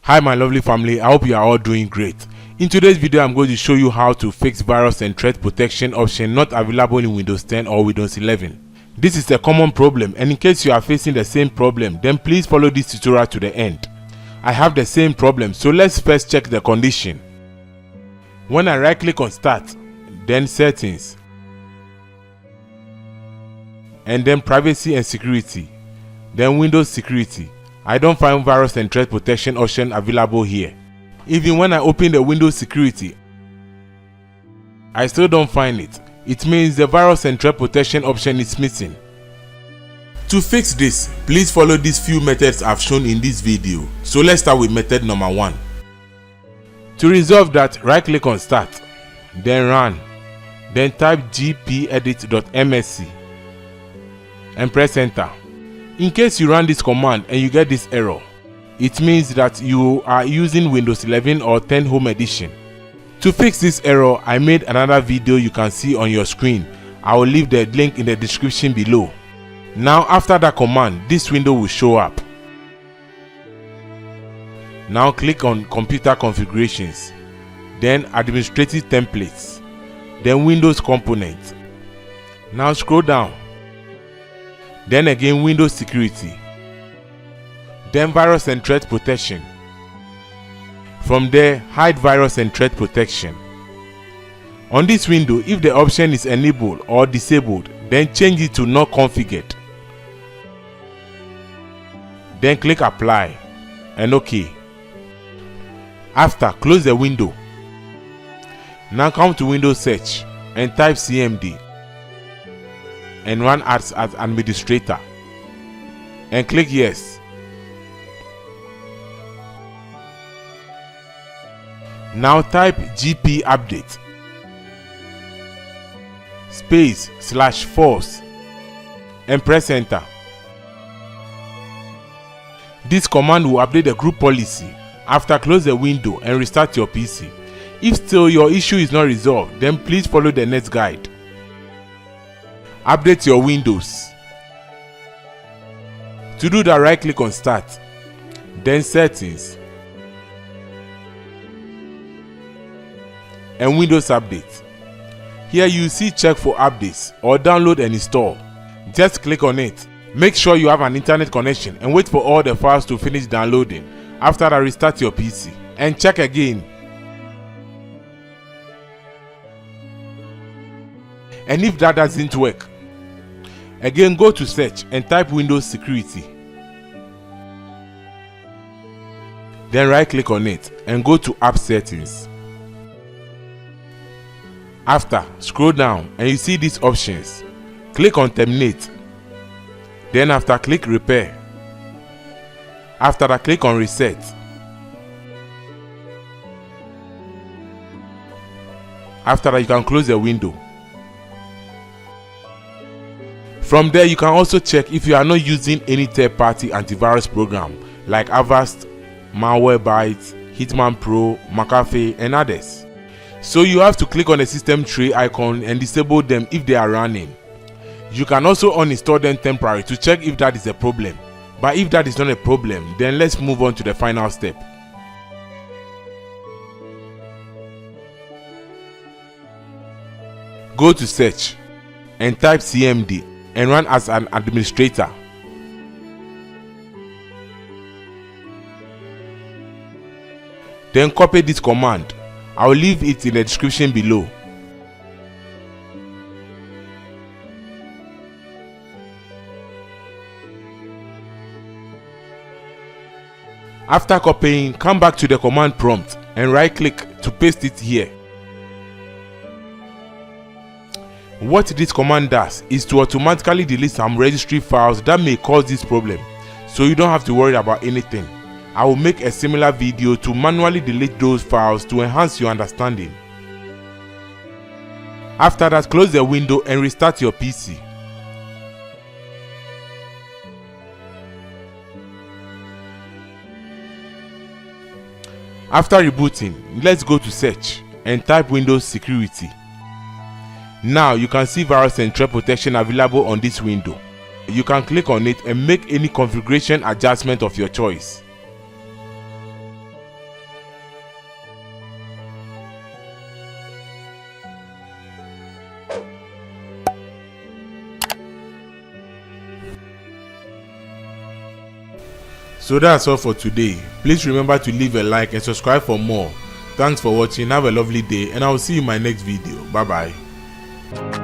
Hi my lovely family, I hope you are all doing great. In today's video, I'm going to show you how to fix virus and threat protection option not available in Windows 10 or Windows 11. This is a common problem, and in case you are facing the same problem, then please follow this tutorial to the end. I have the same problem, so let's first check the condition. When I right click on Start, then Settings, and then Privacy and Security, then Windows Security, I don't find virus and threat protection option available here. Even when I open the Windows Security, I still don't find it. It means the virus and threat protection option is missing. To fix this, please follow these few methods I've shown in this video. So let's start with method number 1. To resolve that, right click on Start, then Run, then type gpedit.msc and press Enter. In case you run this command and you get this error, it means that you are using Windows 11 or 10 Home Edition. To fix this error, I made another video you can see on your screen. I will leave the link in the description below. Now after that command, this window will show up. Now click on Computer Configurations, then Administrative Templates, then Windows Components. Now scroll down. Then again Windows Security, then Virus and Threat Protection. From there, hide Virus and Threat Protection. On this window, if the option is enabled or disabled, then change it to Not Configured. Then click Apply and OK. After, close the window. Now come to Windows Search and type CMD and run as administrator and click Yes. Now type gp update /force and press Enter. This command will update the group policy. After, close the window and restart your PC. If still your issue is not resolved, then please follow the next guide. Update your Windows. To do that, right click on Start, then Settings, and Windows Update. Here you see Check for updates or download and install. Just click on it. Make sure you have an internet connection and wait for all the files to finish downloading. After that, restart your PC and check again. And if that doesn't work, again go to Search and type Windows Security. Then right click on it and go to App Settings. After, scroll down and you see these options. Click on Terminate. Then after, click Repair. After that, click on Reset. After that, you can close the window. From there, you can also check if you are not using any third-party antivirus program like Avast, Malwarebytes, Hitman Pro, McAfee, and others. So you have to click on the system tray icon and disable them if they are running. You can also uninstall them temporarily to check if that is a problem. But if that is not a problem, then let's move on to the final step. Go to Search and type CMD and run as an administrator. Then copy this command. I will leave it in the description below. After copying, come back to the command prompt and right click to paste it here. What this command does is to automatically delete some registry files that may cause this problem, so you don't have to worry about anything. I will make a similar video to manually delete those files to enhance your understanding. After that, close the window and restart your PC. After rebooting, let's go to Search and type Windows Security. Now you can see virus and threat protection available on this window. You can click on it and make any configuration adjustment of your choice. So that's all for today. Please remember to leave a like and subscribe for more. Thanks for watching, have a lovely day, and I will see you in my next video. Bye bye.